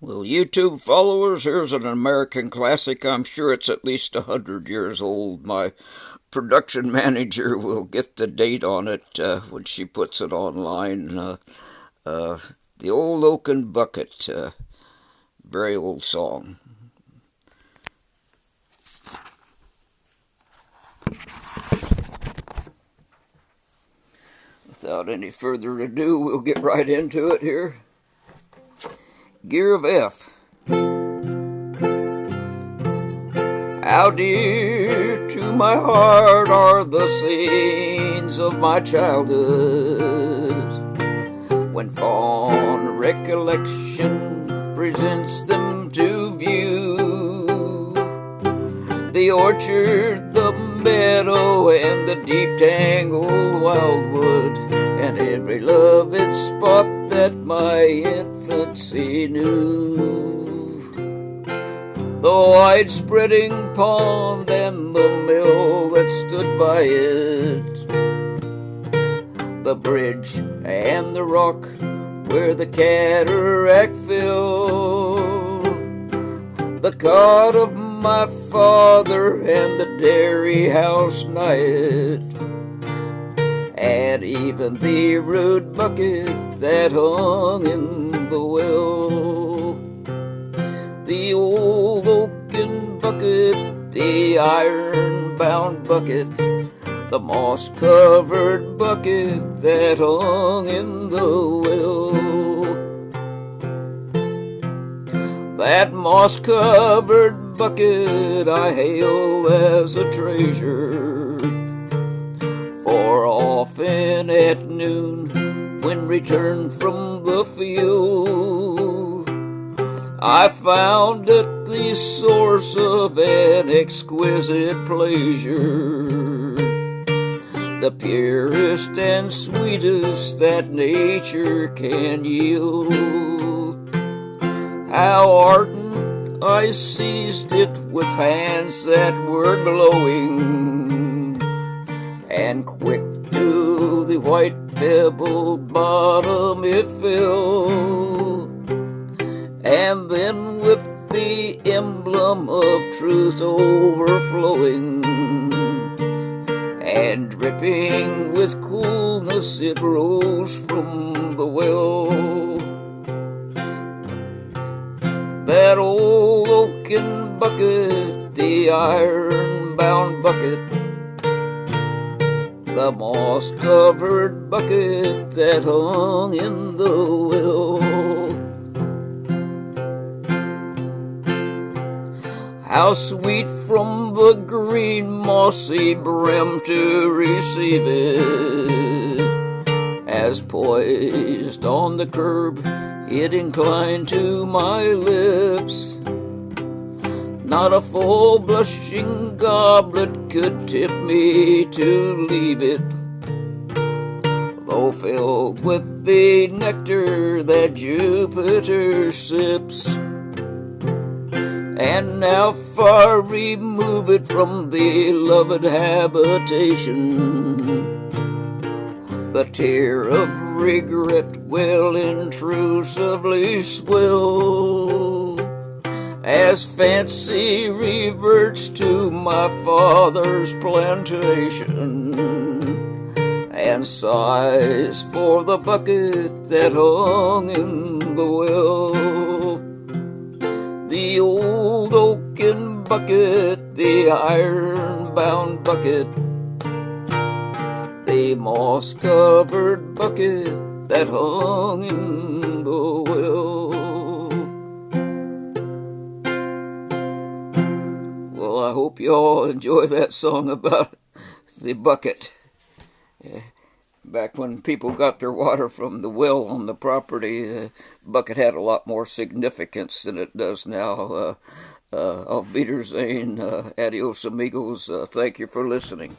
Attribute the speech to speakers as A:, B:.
A: Well, YouTube followers, here's an American classic. I'm sure it's at least 100 years old. My production manager will get the date on it when she puts it online. The Old Oaken Bucket, very old song. Without any further ado, we'll get right into it here. Gear of F. How dear to my heart are the scenes of my childhood, when fond recollection presents them to view. The orchard, the meadow, and the deep tangled wildwood, and every loved spot that my infancy knew. The wide-spreading pond and the mill that stood by it, the bridge and the rock where the cataract fell, the cot of my father and the dairy house night, and even the rude bucket that hung in the well. The old oaken bucket, the iron-bound bucket, the moss-covered bucket that hung in the well. That moss-covered bucket I hail as a treasure, for often at noon, when returned from the field, I found it the source of an exquisite pleasure, the purest and sweetest that nature can yield. How ardent I seized it with hands that were glowing, and quick to the white pebbled bottom it fell. And then with the emblem of truth overflowing and dripping with coolness, it rose from the well. That old oaken bucket, the iron-bound bucket, the moss-covered bucket that hung in the well. How sweet from the green mossy brim to receive it, as poised on the curb it inclined to my lips. Not a full blushing goblet could tip me to leave it, though filled with the nectar that Jupiter sips. And now far remove it from the loved habitation, the tear of regret will intrusively swell, as fancy reverts to my father's plantation, and sighs for the bucket that hung in the well. The old oaken bucket, the iron-bound bucket, the moss-covered bucket that hung in the well. Well, I hope you all enjoy that song about the bucket. Back when people got their water from the well on the property, the bucket had a lot more significance than it does now. Auf Wiedersehen, adios amigos, thank you for listening.